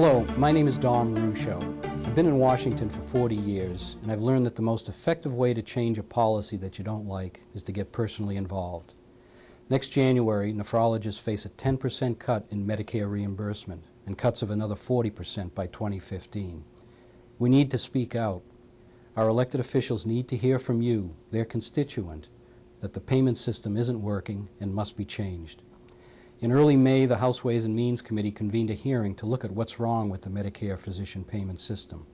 Hello, my name is Don Ruscio. I've been in Washington for 40 years, and I've learned that the most effective way to change a policy that you don't like is to get personally involved. Next January, nephrologists face a 10% cut in Medicare reimbursement and cuts of another 40% by 2015. We need to speak out. Our elected officials need to hear from you, their constituent, that the payment system isn't working and must be changed. In early May, the House Ways and Means Committee convened a hearing to look at what's wrong with the Medicare physician payment system.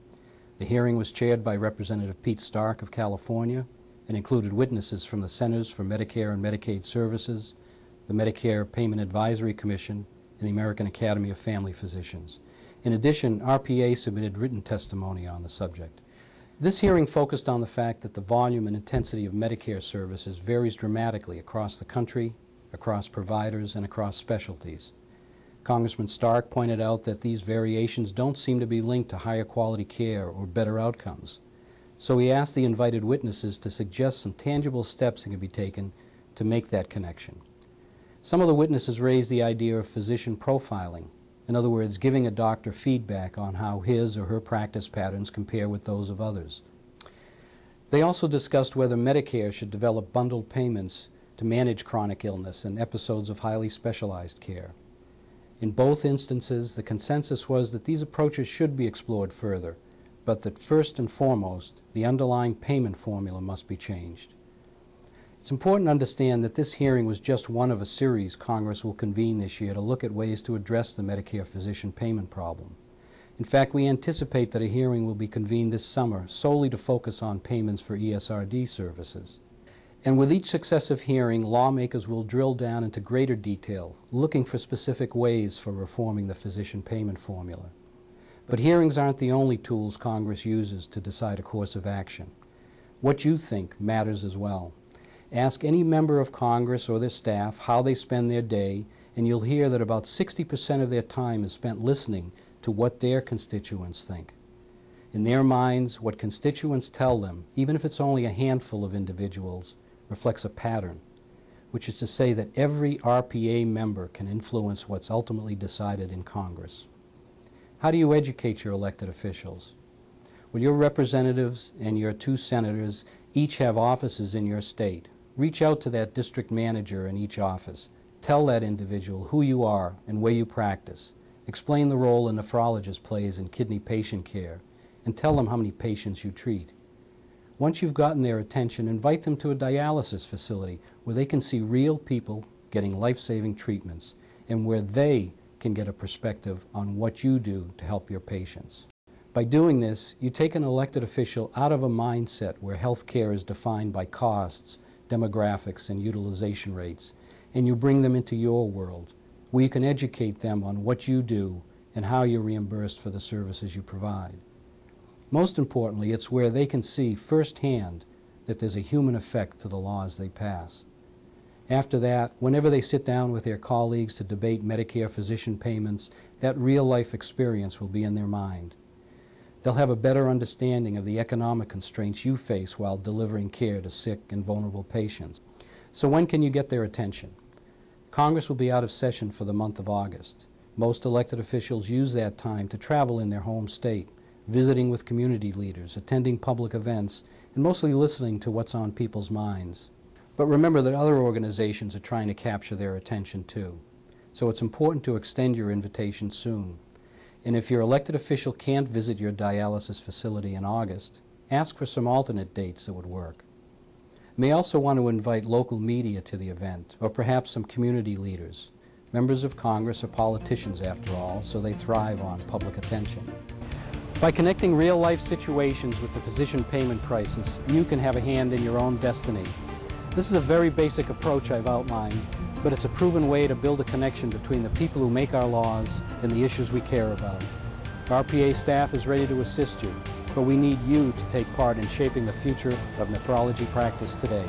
The hearing was chaired by Representative Pete Stark of California and included witnesses from the Centers for Medicare and Medicaid Services, the Medicare Payment Advisory Commission, and the American Academy of Family Physicians. In addition, RPA submitted written testimony on the subject. This hearing focused on the fact that the volume and intensity of Medicare services varies dramatically across the country, across providers, and across specialties. Congressman Stark pointed out that these variations don't seem to be linked to higher quality care or better outcomes. So he asked the invited witnesses to suggest some tangible steps that can be taken to make that connection. Some of the witnesses raised the idea of physician profiling. In other words, giving a doctor feedback on how his or her practice patterns compare with those of others. They also discussed whether Medicare should develop bundled payments to manage chronic illness and episodes of highly specialized care. In both instances, the consensus was that these approaches should be explored further, but that first and foremost, the underlying payment formula must be changed. It's important to understand that this hearing was just one of a series Congress will convene this year to look at ways to address the Medicare physician payment problem. In fact, we anticipate that a hearing will be convened this summer solely to focus on payments for ESRD services. And with each successive hearing, lawmakers will drill down into greater detail, looking for specific ways for reforming the physician payment formula. But hearings aren't the only tools Congress uses to decide a course of action. What you think matters as well. Ask any member of Congress or their staff how they spend their day, and you'll hear that about 60% of their time is spent listening to what their constituents think. In their minds, what constituents tell them, even if it's only a handful of individuals, reflects a pattern, which is to say that every RPA member can influence what's ultimately decided in Congress. How do you educate your elected officials? Well, your representatives and your 2 senators each have offices in your state. Reach out to that district manager in each office. Tell that individual who you are and where you practice. Explain the role a nephrologist plays in kidney patient care, and tell them how many patients you treat. Once you've gotten their attention, invite them to a dialysis facility where they can see real people getting life-saving treatments and where they can get a perspective on what you do to help your patients. By doing this, you take an elected official out of a mindset where health care is defined by costs, demographics, and utilization rates, and you bring them into your world, where you can educate them on what you do and how you're reimbursed for the services you provide. Most importantly, it's where they can see firsthand that there's a human effect to the laws they pass. After that, whenever they sit down with their colleagues to debate Medicare physician payments, that real-life experience will be in their mind. They'll have a better understanding of the economic constraints you face while delivering care to sick and vulnerable patients. So when can you get their attention? Congress will be out of session for the month of August. Most elected officials use that time to travel in their home state, visiting with community leaders, attending public events, and mostly listening to what's on people's minds. But remember that other organizations are trying to capture their attention too. So it's important to extend your invitation soon. And if your elected official can't visit your dialysis facility in August, ask for some alternate dates that would work. You may also want to invite local media to the event, or perhaps some community leaders. Members of Congress are politicians after all, so they thrive on public attention. By connecting real-life situations with the physician payment crisis, you can have a hand in your own destiny. This is a very basic approach I've outlined, but it's a proven way to build a connection between the people who make our laws and the issues we care about. RPA staff is ready to assist you, but we need you to take part in shaping the future of nephrology practice today.